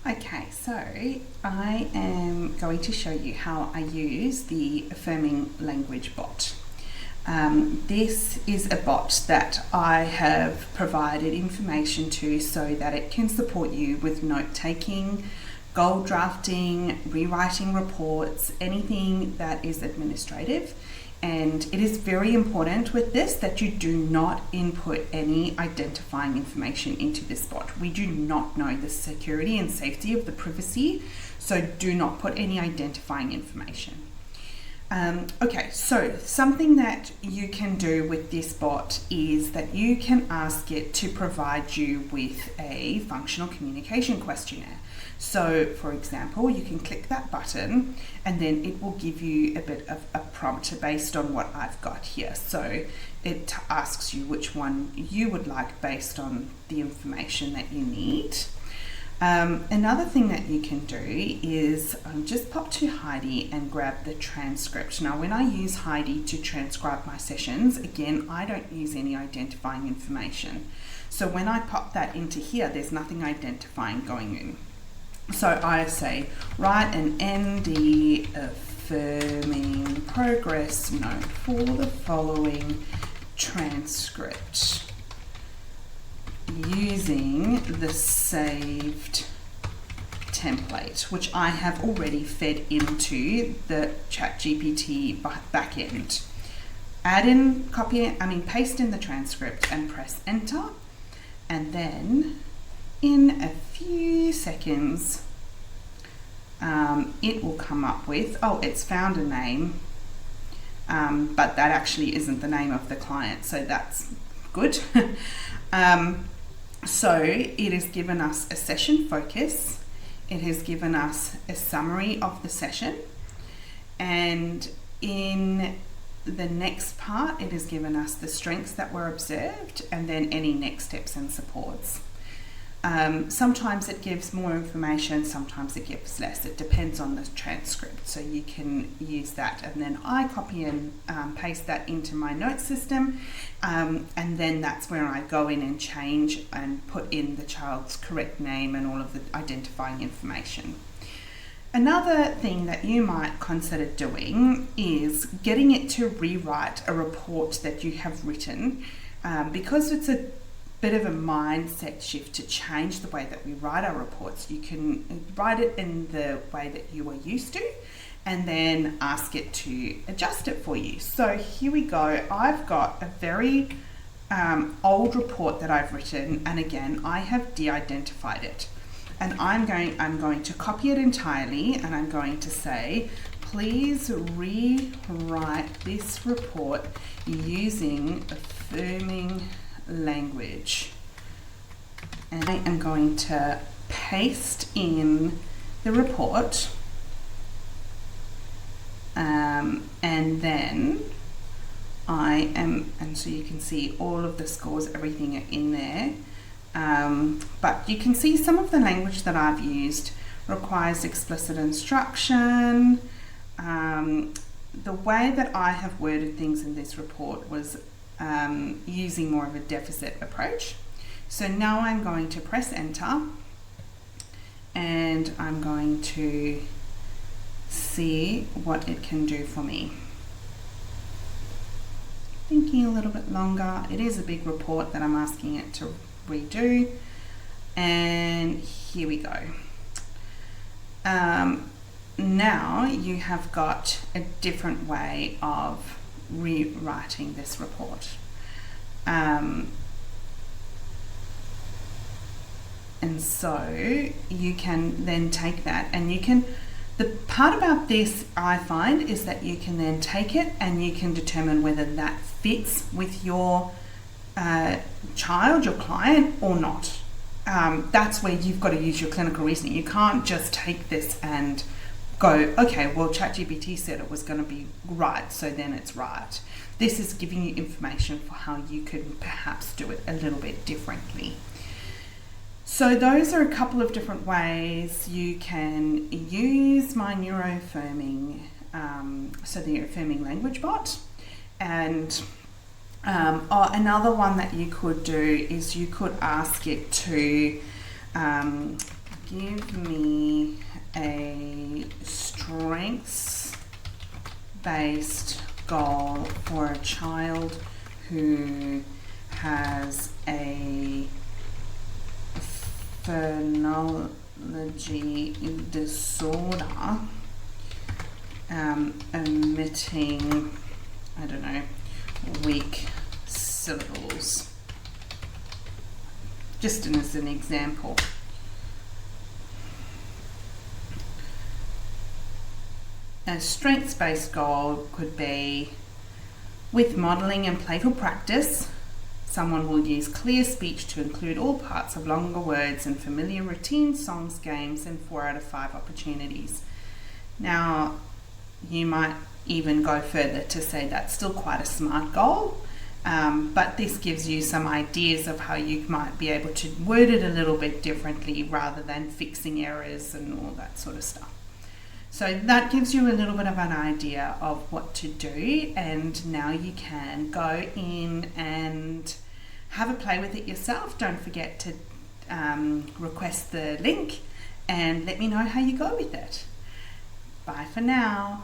Okay, so I am going to show you how I use the Affirming Language Bot. This is a bot that I have provided information to so that it can support you with note-taking, goal drafting, rewriting reports, anything that is administrative. And it is very important with this that you do not input any identifying information into this bot. We do not know the security and safety of the privacy, so do not put any identifying information. Okay, so something that you can do with this bot is that you can ask it to provide you with a functional communication questionnaire. So, for example, you can click that button and then it will give you a bit of a prompt based on what I've got here. So it asks you which one you would like based on the information that you need. Another thing that you can do is just pop to Heidi and grab the transcript. Now, when I use Heidi to transcribe my sessions, again, I don't use any identifying information. So when I pop that into here, there's nothing identifying going in. So I say, write an ND affirming progress note for the following transcript using the saved template, which I have already fed into the ChatGPT backend. Add in, paste in the transcript and press enter, and then in a few seconds, it will come up with, it's found a name, but that actually isn't the name of the client, so that's good. So it has given us a session focus, it has given us a summary of the session, and in the next part, it has given us the strengths that were observed and then any next steps and supports. Sometimes it gives more information, sometimes it gives less. It depends on the transcript, so you can use that. And then I copy and paste that into my note system, and then that's where I go in and change and put in the child's correct name and all of the identifying information. Another thing that you might consider doing is getting it to rewrite a report that you have written, because it's a bit of a mindset shift to change the way that we write our reports. You can write it in the way that you are used to and then ask it to adjust it for you. So here we go. I've got a very old report that I've written, and again, I have de-identified it. And I'm going to copy it entirely, and I'm going to say, please rewrite this report using affirming language. And I am going to paste in the report, and then and so you can see all of the scores, everything are in there. But you can see some of the language that I've used requires explicit instruction. The way that I have worded things in this report was using more of a deficit approach. So now I'm going to press enter, and I'm going to see what it can do for me. Thinking a little bit longer. It is a big report that I'm asking it to redo, and here we go. Now you have got a different way of rewriting this report, and so you can then take that, and you can, the part about this I find is that you can then take it and you can determine whether that fits with your child, your client, or not. That's where you've got to use your clinical reasoning. You can't just take this and go, okay, well, ChatGPT said it was going to be right, so then it's right. This is giving you information for how you could perhaps do it a little bit differently. So those are a couple of different ways you can use my neuroaffirming, so the Affirming Language Bot. And another one that you could do is you could ask it to give me a strengths-based goal for a child who has a phonology disorder, omitting, I don't know, weak syllables. Just as an example. A strengths-based goal could be, with modelling and playful practice, someone will use clear speech to include all parts of longer words and familiar routines, songs, games, and 4 out of 5 opportunities. Now, you might even go further to say that's still quite a smart goal, but this gives you some ideas of how you might be able to word it a little bit differently rather than fixing errors and all that sort of stuff. So that gives you a little bit of an idea of what to do, and now you can go in and have a play with it yourself. Don't forget to request the link and let me know how you go with it. Bye for now.